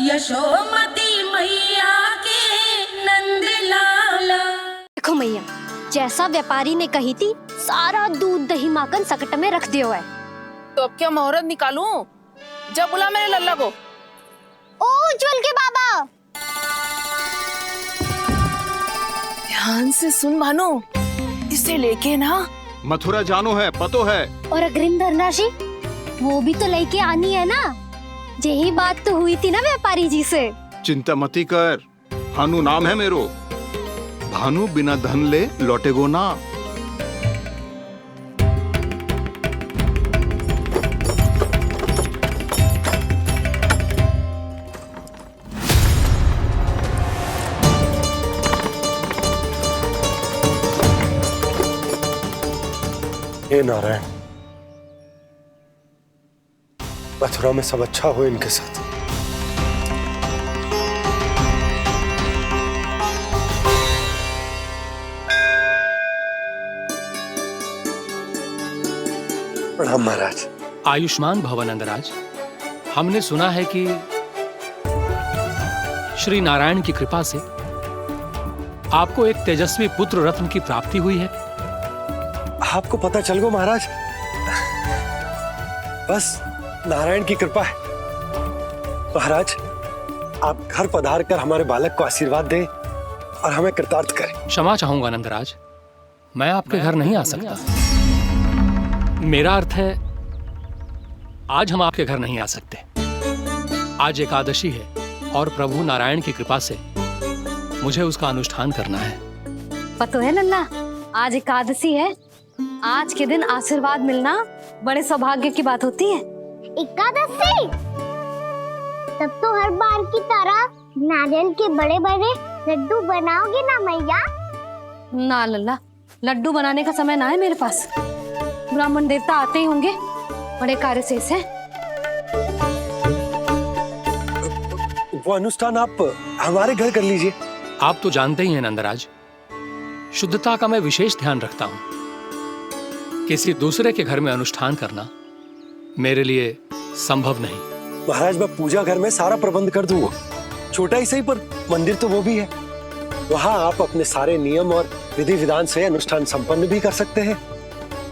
यशोमती मैया के नंद लाला। देखो मैया, जैसा व्यापारी ने कही थी सारा दूध दही माखन सकट में रख दियो है। तो अब क्या मुहूर्त निकालूं? जब बुला मेरे लल्ला को। ओ उज्जवल के बाबा, ध्यान से सुन भानु, इसे लेके ना मथुरा जानो है, पतो है। और अग्रिम धनराशि वो भी तो लेके आनी है ना। यही बात तो हुई थी ना व्यापारी जी से। चिंता मती कर, भानु नाम है मेरो। भानु बिना धन ले लौटेगो ना। हे नारायण, मथुरा में सब अच्छा हो इनके साथ। प्रणाम महाराज। आयुष्मान भव नंदराज। हमने सुना है कि श्री नारायण की कृपा से आपको एक तेजस्वी पुत्र रत्न की प्राप्ति हुई है। आपको पता चल गो महाराज, बस नारायण की कृपा है। महाराज, आप घर पधार कर हमारे बालक को आशीर्वाद दें और हमें कृतार्थ करें। क्षमा चाहूंगा नंदराज, मैं आपके घर नहीं आ सकता। मेरा अर्थ है आज हम आपके घर नहीं आ सकते। आज एकादशी है और प्रभु नारायण की कृपा से मुझे उसका अनुष्ठान करना है। पतो है लल्ला, आज एकादशी है। आज के दिन आशीर्वाद मिलना बड़े सौभाग्य की बात होती है। एकादशी? तब तो हर बार की तरह नारियल के बड़े बड़े लड्डू बनाओगे ना मैया? ना लल्ला, लड्डू बनाने का समय ना है मेरे पास। ब्राह्मण देवता आते ही होंगे, बड़े कार्य शेष है। वो अनुष्ठान आप हमारे घर कर लीजिए। आप तो जानते ही हैं नंदराज, शुद्धता का मैं विशेष ध्यान रखता हूं। किसी दूसरे के घर में अनुष्ठान करना मेरे लिए संभव नहीं। महाराज, मैं पूजा घर में सारा प्रबंध कर दूंगा। छोटा ही सही, पर मंदिर तो वो भी है। वहां आप अपने सारे नियम और विधि विधान से अनुष्ठान संपन्न भी कर सकते हैं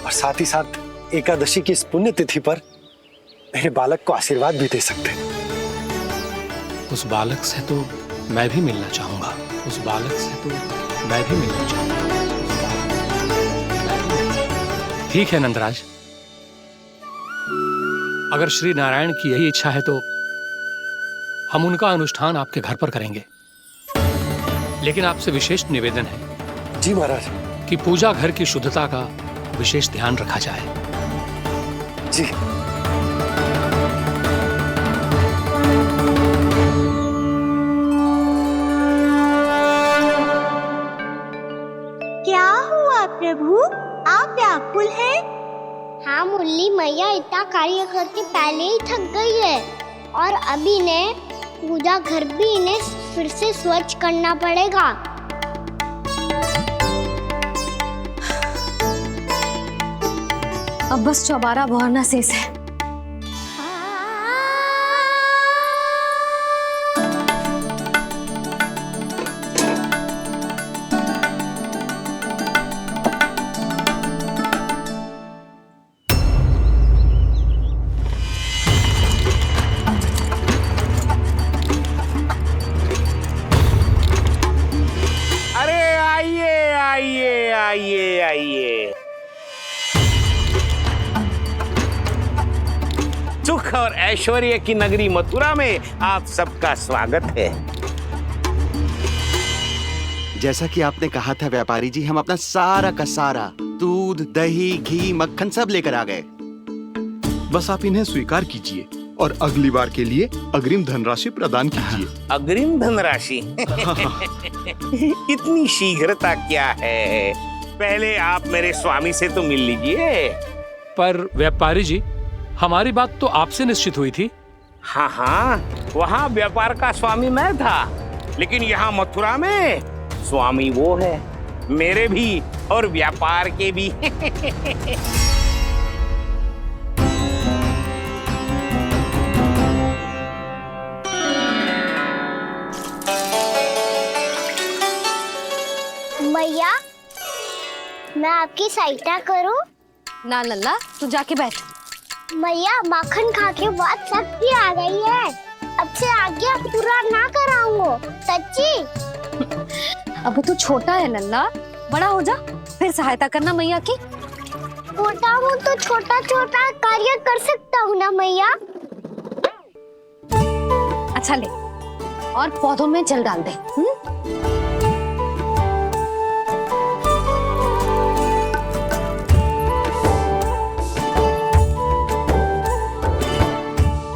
और साथ ही साथ एकादशी की इस पुण्य तिथि पर मेरे बालक को आशीर्वाद भी दे सकते हैं। उस बालक से तो मैं भी मिलना चाहूंगा। उस बालक से तो मैं भी मिलना चाहूंगा। ठीक है नंदराज, अगर श्री नारायण की यही इच्छा है तो हम उनका अनुष्ठान आपके घर पर करेंगे। लेकिन आपसे विशेष निवेदन है। जी महाराज। कि पूजा घर की शुद्धता का विशेष ध्यान रखा जाए। जी। क्या हुआ प्रभु, आप व्याकुल हैं? हाँ मुरली मैया इतना कार्य करके पहले ही थक गई है और अभी ने पूजा घर भी इन्हें फिर से स्वच्छ करना पड़ेगा। अब बस चौबारा बहाना शेष है। आइए। सुख और ऐश्वर्य की नगरी मथुरा में आप सबका स्वागत है। जैसा कि आपने कहा था व्यापारी जी, हम अपना सारा का सारा दूध दही घी मक्खन सब लेकर आ गए। बस आप इन्हें स्वीकार कीजिए और अगली बार के लिए अग्रिम धनराशि प्रदान कीजिए। अग्रिम धनराशि? इतनी शीघ्रता क्या है? पहले आप मेरे स्वामी से तो मिल लीजिए। पर व्यापारी जी, हमारी बात तो आपसे निश्चित हुई थी। हाँ, वहाँ व्यापार का स्वामी मैं था, लेकिन यहाँ मथुरा में स्वामी वो है, मेरे भी और व्यापार के भी। मैया, मैं आपकी सहायता करूं? ना लल्ला, तू जाके बैठ। मैया, माखन खा के बहुत शक्ति आ गई है। अब से आगे पूरा ना कराऊंगा, सच्ची। अब तू छोटा है लल्ला, बड़ा हो जा फिर सहायता करना मैया की। छोटा हूँ तो छोटा छोटा कार्य कर सकता हूँ ना मैया। अच्छा ले, और पौधों में जल डाल दे।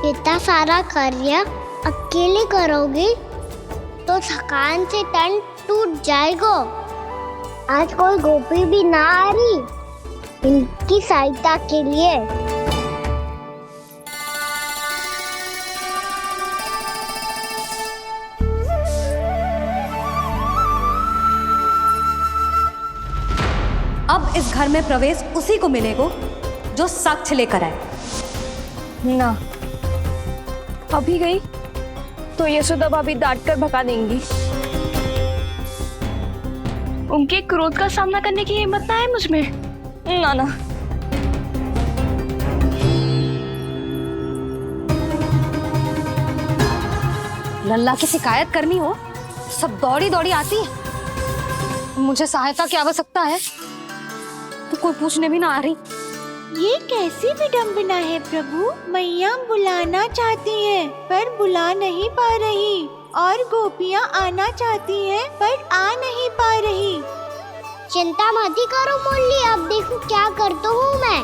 इतना सारा कार्य अकेले करोगे तो थकान से तन टूट जाएगा। आज कोई गोपी भी ना आ रही इनकी सहायता के लिए। अब इस घर में प्रवेश उसी को मिलेगा जो साक्ष्य लेकर आए। ना, अभी गई तो यशोदा भाभी डांट कर भगा देंगी। उनके क्रोध का सामना करने की हिम्मत ना है मुझ में। ना ना, लल्ला की शिकायत करनी हो सब दौड़ी दौड़ी आती है। मुझे सहायता की आवश्यकता है तो कोई पूछने भी ना आ रही। ये कैसी विडंबना है प्रभु। मैया बुलाना चाहती हैं पर बुला नहीं पा रही, और गोपियाँ आना चाहती हैं पर आ नहीं पा रही। चिंता मत ही करो मुरली, अब देखो क्या करता हूँ मैं।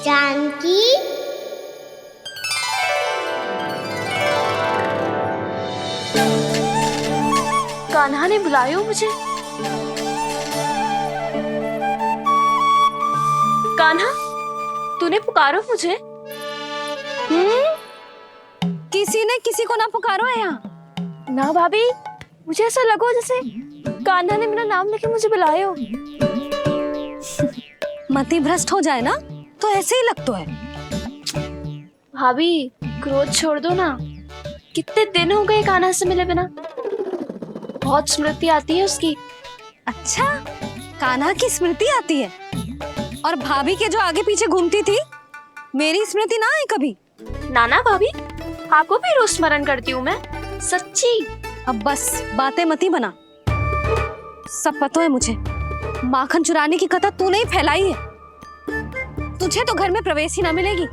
जानकी, कान्हा ने बुलाया मुझे। कान्हा, तूने पुकारो मुझे। किसी ने किसी को ना पुकारो है यहाँ। ना भाभी, मुझे ऐसा लगो जैसे कान्हा ने मेरा नाम लेके मुझे बुलाया हो। मति भ्रष्ट हो जाए ना तो ऐसे ही लगता है। भाभी, क्रोध छोड़ दो ना। कितने दिन हो गए कान्हा से मिले बिना। बहुत स्मृति आती है उसकी। अच्छा, कान्हा की स्मृति आती है? और भाभी के जो आगे पीछे घूमती थी, मेरी स्मृति ना आई कभी? नाना भाभी, आपको भी रोज स्मरण करती हूँ मैं, सच्ची। अब बस बातें मत ही बना। सब पता है मुझे, माखन चुराने की कथा तूने ही फैलाई है। तुझे तो घर में प्रवेश ही ना मिलेगी,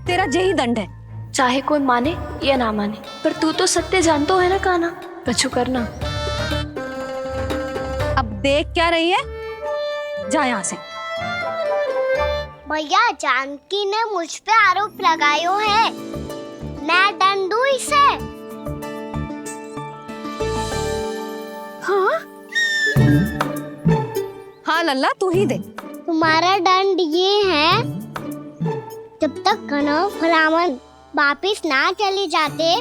तेरा यही दंड है। चाहे कोई माने या ना माने, पर तू तो सत्य जानतो है ना कान्हा। कछु करना। अब देख क्या रही है, जा यहाँ से। भैया, जानकी ने मुझ पे आरोप लगायो है, मैं दंड दूं इसे। हाँ हाँ लल्ला, तू ही दे। तुम्हारा दंड ये है, जब तक कनव ब्राह्मण वापिस ना चले जाते,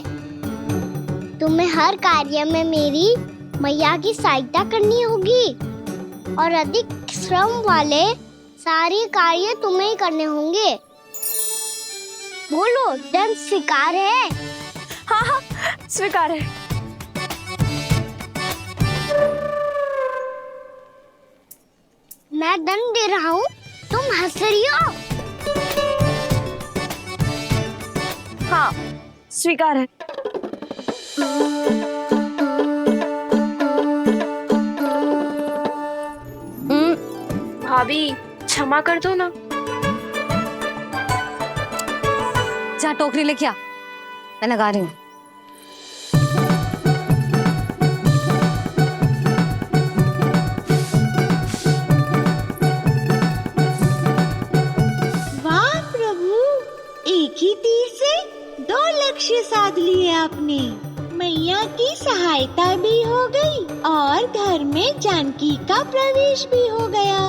तुम्हें हर कार्य में मेरी मैया की सहायता करनी होगी, और अधिक श्रम वाले सारे कार्य तुम्हें ही करने होंगे। बोलो, दंड स्वीकार है? हाँ हाँ, स्वीकार है। मैं दंड दे रहा हूँ, तुम हंस रही हो? हाँ, स्वीकार है। भाभी, क्षमा कर दो ना। जा टोकरी लेके आ, मैं लगा रही हूँ। वाह प्रभु, एक ही तीर से 2 लक्ष्य साध लिए आपने। मैया की सहायता भी हो गई और घर में जानकी का प्रवेश भी हो गया।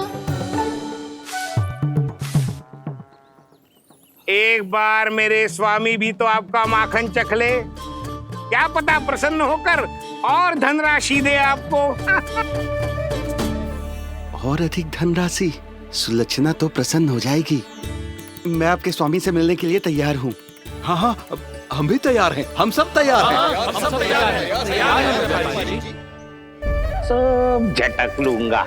एक बार मेरे स्वामी भी तो आपका माखन चख ले, क्या पता प्रसन्न होकर और धनराशि दे आपको। और अधिक धनराशि? सुलक्षणा तो प्रसन्न हो जाएगी। मैं आपके स्वामी से मिलने के लिए तैयार हूँ। हाँ हाँ, हम भी तैयार हैं, हम सब तैयार हैं। हम सब तैयार हैं, तैयार हैं व्यापारी जी। सब झटक लूंगा।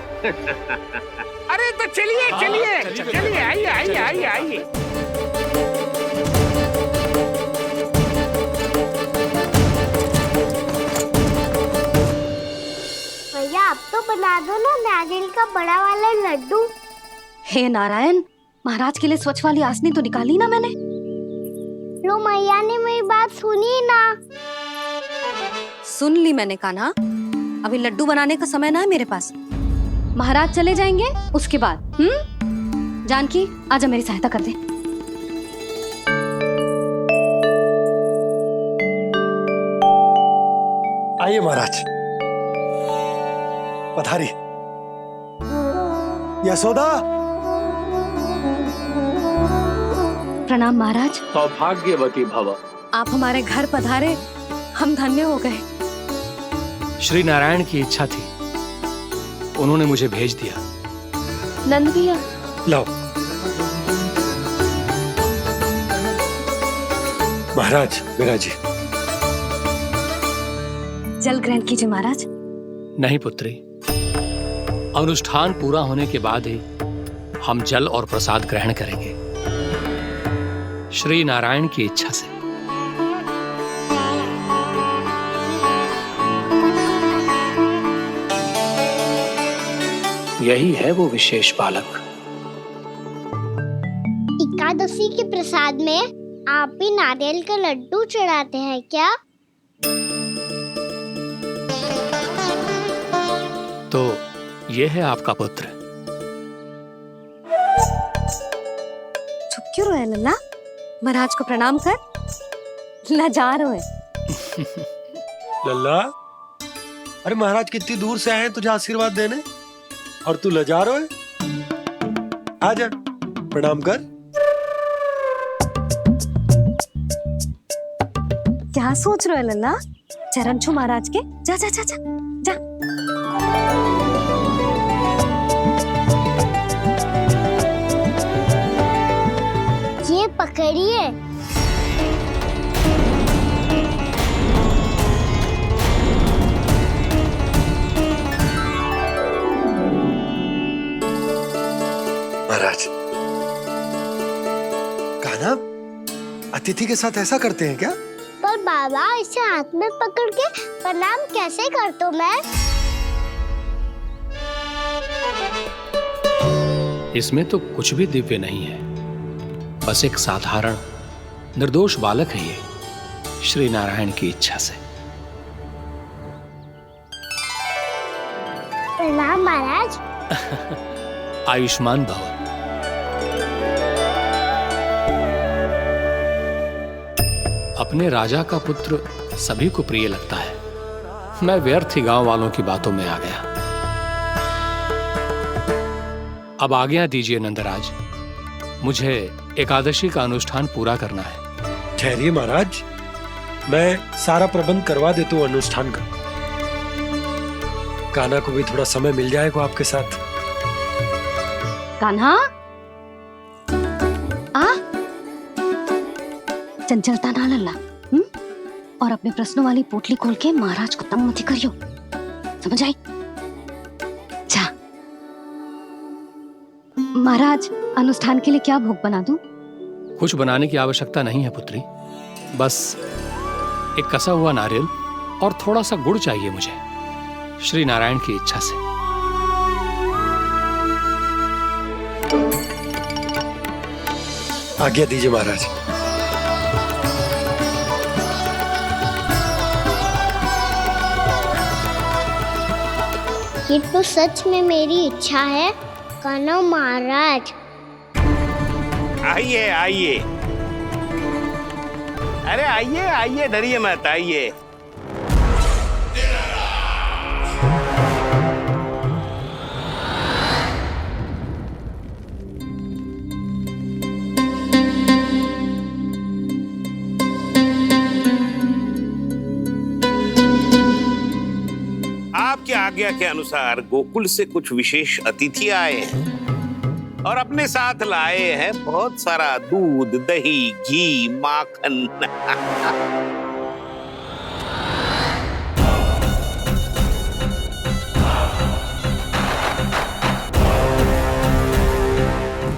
अरे तो चलिए चलिए चलिए, आइए आइए आइए आइए। भैया आप तो बना दो ना नारियल का बड़ा वाला लड्डू। हे नारायण, महाराज के लिए स्वच्छ वाली आसनी तो निकाली ना मैंने। लो मैया ने मेरी बात सुनी ना। सुन ली मैंने कान्हा, अभी लड्डू बनाने का समय ना है मेरे पास। महाराज चले जाएंगे उसके बाद। जानकी आजा मेरी सहायता कर दे। आइए महाराज, पधारी। यशोदा। प्रणाम महाराज। सौभाग्यवती भव। आप हमारे घर पधारे, हम धन्य हो गए। श्री नारायण की इच्छा थी, उन्होंने मुझे भेज दिया। नंद भैया लाओ। महाराज विराजी। जल ग्रहण कीजिए महाराज। नहीं पुत्री, अनुष्ठान पूरा होने के बाद ही हम जल और प्रसाद ग्रहण करेंगे, श्री नारायण की इच्छा से। यही है वो विशेष बालक। एकादशी के प्रसाद में आप भी नारियल का लड्डू चढ़ाते हैं क्या? तो ये है आपका पुत्र। चुप क्यों रोए लल्ला? महाराज को प्रणाम कर। लजा रोए। लल्ला, अरे महाराज कितनी दूर से आए हैं तुझे आशीर्वाद देने, और तू लजा रहा है? आजा प्रणाम कर। क्या सोच रहे हो लल्ला? चरण छू महाराज के। जा जा जा जा जा। ये पकड़िए। महाराज, कान्हा अतिथि के साथ ऐसा करते हैं क्या? पर बाबा इसे हाथ में पकड़ के प्रणाम कैसे करता हूँ मैं? इसमें तो कुछ भी दिव्य नहीं है, बस एक साधारण निर्दोष बालक है ये, श्री नारायण की इच्छा से। प्रणाम महाराज। आयुष्मान भव। अपने राजा का पुत्र सभी को प्रिय लगता है। मैं व्यर्थ ही गांव वालों की बातों में आ गया। अब आज्ञा दीजिए नंदराज, मुझे एकादशी का अनुष्ठान पूरा करना है। ठहरिए महाराज, मैं सारा प्रबंध करवा देता हूँ अनुष्ठान का। कान्हा को भी थोड़ा समय मिल जाएगा आपके साथ। कान्हा आ, चंचलता ना लल्ला। और अपने प्रश्नों वाली पोटली खोल के महाराज को तंग मत करियो, समझ आई? जा। महाराज, अनुष्ठान के लिए क्या भोग बना दूं? कुछ बनाने की आवश्यकता नहीं है पुत्री, बस एक कसा हुआ नारियल और थोड़ा सा गुड़ चाहिए मुझे, श्री नारायण की इच्छा से। आज्ञा दीजिए महाराज। ये तो सच में मेरी इच्छा है कान्हा महाराज। आइए आइए, अरे आइए आइए, डरिए मत, आइए। आपकी आज्ञा के अनुसार गोकुल से कुछ विशेष अतिथि आए हैं और अपने साथ लाए हैं बहुत सारा दूध, दही, घी, माखन।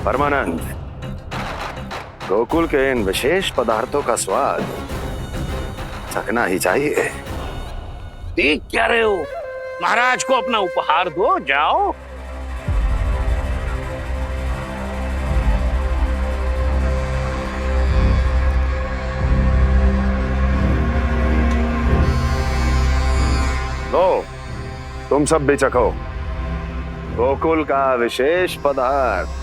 परमानंद, गोकुल के इन विशेष पदार्थों का स्वाद चखना ही चाहिए। देख क्या रहे हो? महाराज को अपना उपहार दो, जाओ। लो, तुम सब भी चखो गोकुल का विशेष पदार्थ।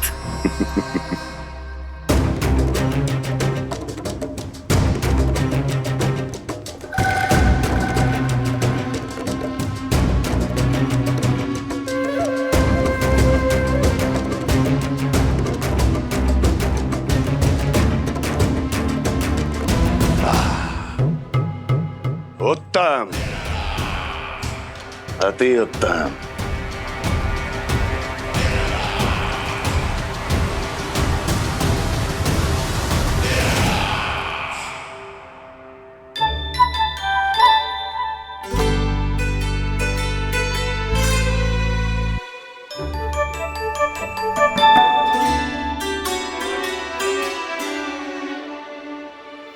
उत्तम, अति उत्तम।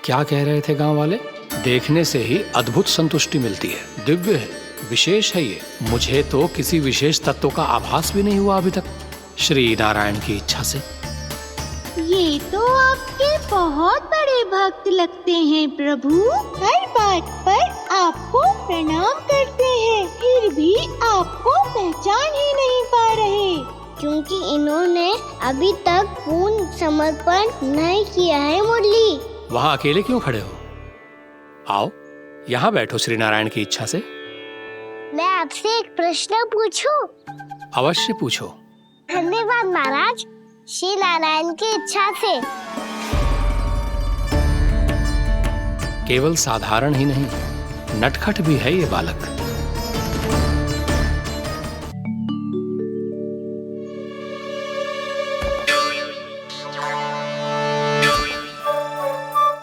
क्या कह रहे थे गांव वाले? देखने से ही अद्भुत संतुष्टि मिलती है, दिव्य है, विशेष है ये। मुझे तो किसी विशेष तत्व का आभास भी नहीं हुआ अभी तक, श्री नारायण की इच्छा से। ये तो आपके बहुत बड़े भक्त लगते हैं प्रभु। हर बात पर आपको प्रणाम करते हैं, फिर भी आपको पहचान ही नहीं पा रहे। क्योंकि इन्होंने अभी तक पूर्ण समर्पण नहीं किया है मुरली। वहां अकेले क्यों खड़े हो? आओ यहाँ बैठो श्री नारायण की इच्छा से। मैं आपसे एक प्रश्न पूछूं? अवश्य पूछो। धन्यवाद महाराज, श्री नारायण की इच्छा से। केवल साधारण ही नहीं, नटखट भी है ये बालक।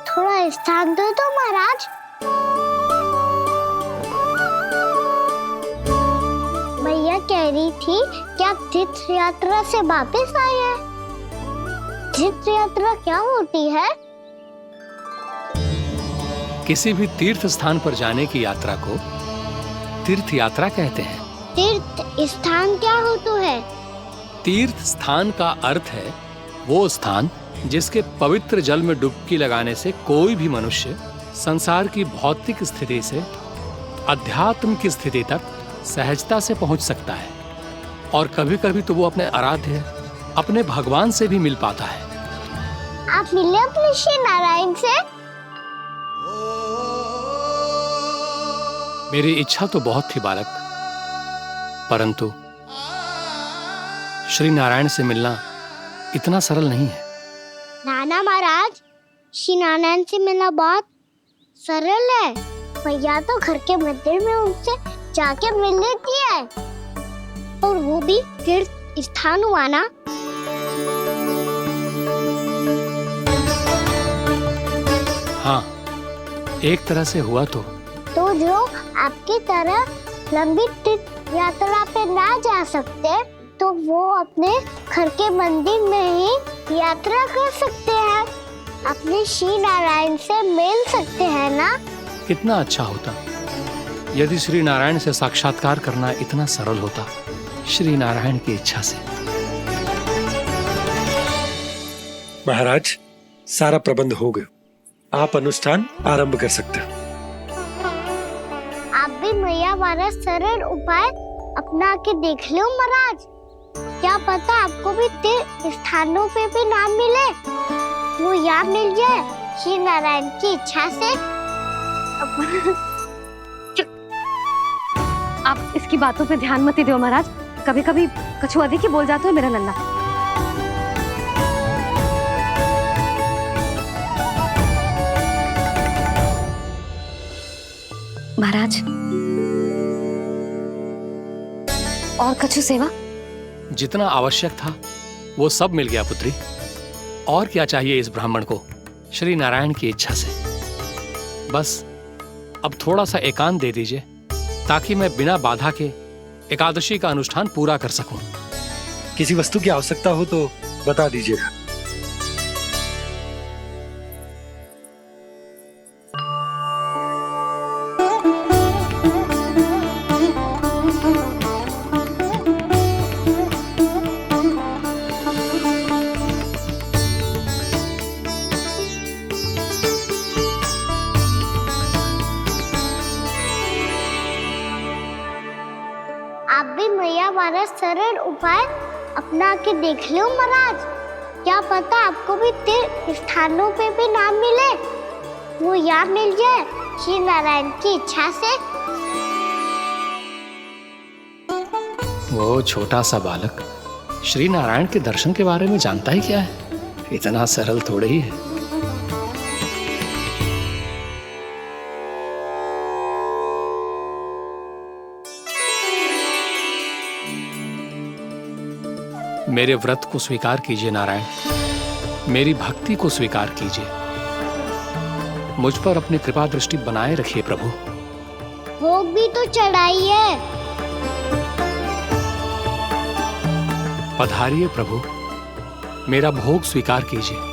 थोड़ा स्थान दो तो महाराज। भैया कह रही थी कि आप तीर्थ यात्रा से वापस आए हैं। तीर्थ यात्रा क्या होती है? किसी भी तीर्थ स्थान पर जाने की यात्रा को तीर्थ यात्रा कहते हैं। तीर्थ स्थान क्या होता है? तीर्थ स्थान का अर्थ है वो स्थान जिसके पवित्र जल में डुबकी लगाने से कोई भी मनुष्य संसार की भौतिक स्थिति से अध्यात्म की स्थिति तक सहजता से पहुंच सकता है, और कभी कभी तो वो अपने आराध्य, अपने भगवान से भी मिल पाता है। आप मिले अपने श्री नारायण से? मेरी इच्छा तो बहुत थी बालक, परंतु श्री नारायण से मिलना इतना सरल नहीं है। नाना महाराज, श्री नारायण से मिलना बहुत सरल है। भैया तो घर के मंदिर में उनसे जाके मिल लेती है, और वो भी तीर्थ स्थान हुआ ना। हाँ, एक तरह से हुआ तो जो आपकी तरह लंबी तीर्थ यात्रा पे ना जा सकते, तो वो अपने घर के मंदिर में ही यात्रा कर सकते हैं, अपने श्री नारायण से मिल सकते हैं ना। कितना अच्छा होता यदि श्री नारायण से साक्षात्कार करना इतना सरल होता, श्री नारायण की इच्छा से। महाराज, सारा प्रबंध हो गया, आप अनुष्ठान आरंभ कर सकते हैं। आप भी मैया वाला सरल उपाय अपना के देख लो महाराज। क्या पता आपको भी तीर्थ स्थानों पे भी नाम मिले, वो याद मिल जाए श्री नारायण की इच्छा से। आप इसकी बातों पे ध्यान मत दो महाराज, कभी कभी कछु अधिक ही बोल जाते हो मेरा लल्ला। महाराज, और कछु सेवा? जितना आवश्यक था वो सब मिल गया पुत्री। और क्या चाहिए इस ब्राह्मण को श्री नारायण की इच्छा से। बस अब थोड़ा सा एकांत दे दीजिए ताकि मैं बिना बाधा के एकादशी का अनुष्ठान पूरा कर सकूं। किसी वस्तु की आवश्यकता हो तो बता दीजिएगा। आप भी मैया वाला सरल उपाय अपना के देख लो महाराज। क्या पता आपको भी तीर्थ स्थानों पे भी नाम मिले, वो यहाँ मिल जाए श्री नारायण की इच्छा से। वो छोटा सा बालक श्री नारायण के दर्शन के बारे में जानता ही क्या है? इतना सरल थोड़े ही है। मेरे व्रत को स्वीकार कीजिए नारायण, मेरी भक्ति को स्वीकार कीजिए। मुझ पर अपनी कृपा दृष्टि बनाए रखिए प्रभु। भोग भी तो चढ़ाइए। पधारिए प्रभु, मेरा भोग स्वीकार कीजिए।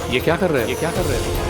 ये क्या कर रहे हैं?